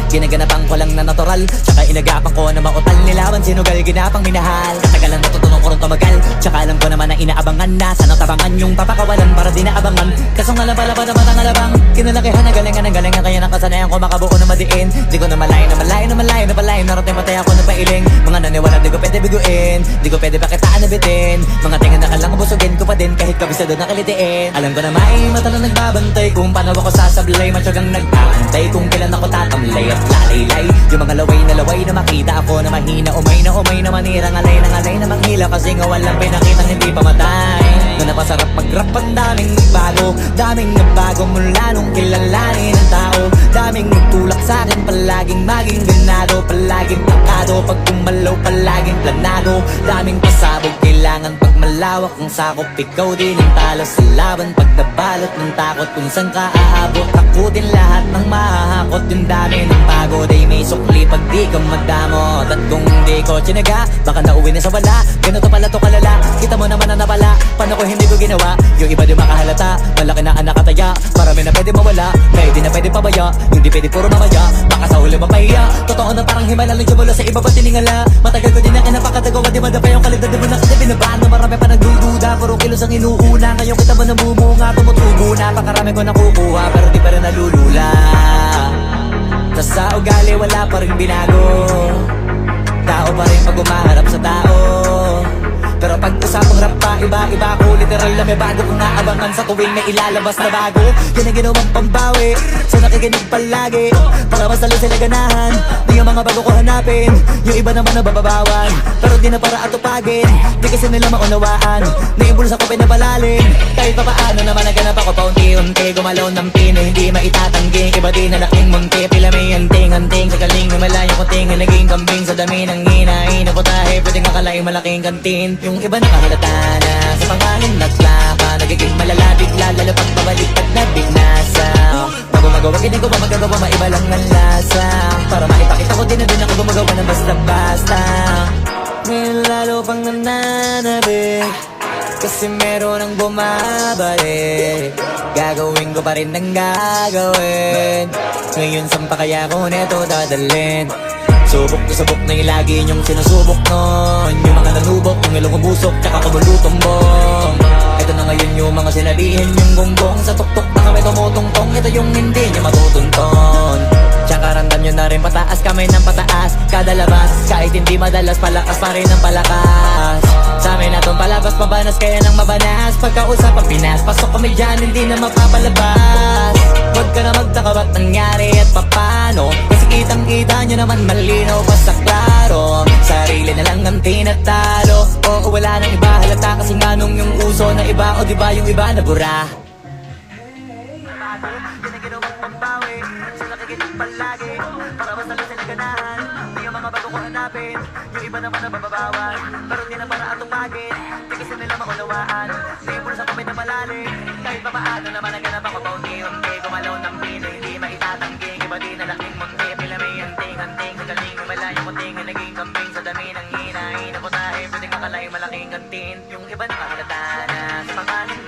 Ginaganapan ko lang na natural, tsaka inagapan ko na mautal. Nilaban sinugal, ginapang minahal. Katagalan natutunan ko rin tumagal, tsaka alam ko naman na inaabangan na sanang tabangan yung papakawalan para di naabangan. Kaso nga lang pala pa naman ang alabang kinalakihan na galingan kaya nakasanayan ko makabuo na madiin. Di ko na malayo na malayo na malayo na palayo. Narating patay ako na pailing. Mga naniwala di ko pwede biguin, di ko pwede pakitaan na bitin. Mga tinga na kalang busugin ko pa din kahit kabisado na kalitiin. Alam ko na may mata na nagbabantay kung paano ako sasablay. Matyagang nag-aantay kung kailan ako tatamlay at lalaylay. Yung mga laway na makita ako na mahina. Umay na manira, ngalay na manghila. Kasi nga walang pinakitang hindi pamatay. Na napasarap mag-rap, ang daming nagbago. Daming nagbago mula nung kilalanin ang tao. Daming nagtulak sa'kin, palaging maging ganado. Palaging pakado, pag kumalaw palaging planado. Daming pasabog, kailangan pag malawak ang sakop. Ikaw din ang talo sa laban pag nabalot ng takot. Kung saan ka aabot, takutin lahat ng mahahakot. Yung dami ng pagod ay may sukli pag di ka madamot. At kung di ko tsinaga, baka nauwi na sa wala. Ganito pala to kalala, kita mo naman na napala. Paano ko hindi ko ginawa, yung iba di makahalata. Malaki na anak kataya, marami na pwede mawala. May di na pwede pabaya, hindi pwede puro mamaya. Baka sa huli mapahiya, totoo na parang himala lang mula sa iba pa tiningala. Matagal ko din na kinapakatagawa, di madapa yung kalidad. Di mo na kasi binabaan na marami pa nagdududa. Puro kilos ang inuuna, ngayon kita mo namumunga. Tumutubo na, pakarami ko nakukuha, pero di pa rin nalulula. Tas sa ugali wala pa rin binago. Tao pa rin pag umaharap sa tao. Pero pag usapang rap pa, iba-iba ko. Literal na may bago kong naabangan sa tuwing may ilalabas na bago. Yan ang ginawang pambawi, so nakikinig palagi. Para mas lalo sila ganahan, di yung mga bago ko hanapin. Yung iba naman nabababawan, pero di na para atupagin. Di kasi nila maunawaan, naimbulsa ko pinapalalim. Kahit pa paano naman naganap ako paunti-unti. Gumalaw ng pino, hindi maitatanggi. Iba di na laking munti, pila may anting-anting. Sa galing na malayo kunting, naging kambing. Sa dami ng hinahin ako tahe, pwedeng akalain malaking kantin. Yung iba nakahalata na sa pangalan naglaka. Nagiging malala bigla, lalo pag babalik at nabignasa. Bago magawa, ginagawa, magagawa, maiba lang ang lasa. Para maipakita ko din na din ako gumagawa ng basta-basta. Ngayon lalo pang nananabik, kasi meron ang bumabalik. Gagawin ko pa rin ang gagawin. Ngayon saan pa kaya ko neto dadalhin? Subok na subok na yung lagi niyong sinusubok nun. Yung mga nanubok, yung ilong ubusok, tsaka kumulutumbong. Ito na ngayon yung mga sinabihin yung gonggong. Sa tuktok na kami tumutungtong, ito yung hindi niya matutunton. Tsaka ramdam nyo na rin pataas kamay ng pataas. Kada labas, kahit hindi madalas, palakas pa rin ang palakas. Sa amin na tong palabas, mabanas kaya nang mabanas. Pagkausap ang Pinas, pasok kami dyan, hindi na mapapalabas. Huwag ka na magtaka ba't nangyari at papano. Kasi kitang-kita nyo naman malinaw pa sa klaro. Sarili na lang ang tinatalo. Oo, wala nang iba halata kasi nga nung yung uso na iba. O diba yung iba na bura. Yan ang ginawang pambawi, so nakikinig palagi. Para mas lalo sila ganahan, di yung mga bago ko hanapin. Yung iba naman nabababawan, pero di na para atupagin. Di kasi nila maunawaan, di yung bulsa ko may namalalim. Kahit pa paano naman naganap ako paunti-unti. Gumalaw ng pino, hindi maitatangking. Iba di na laking munti, pila may anting-anting. Sa galing malayo kunting, naging kambing. Sa dami ng hinahin ako tahe, pwedeng akalain malaking kantin. Yung iba nakahalata na sa pangalan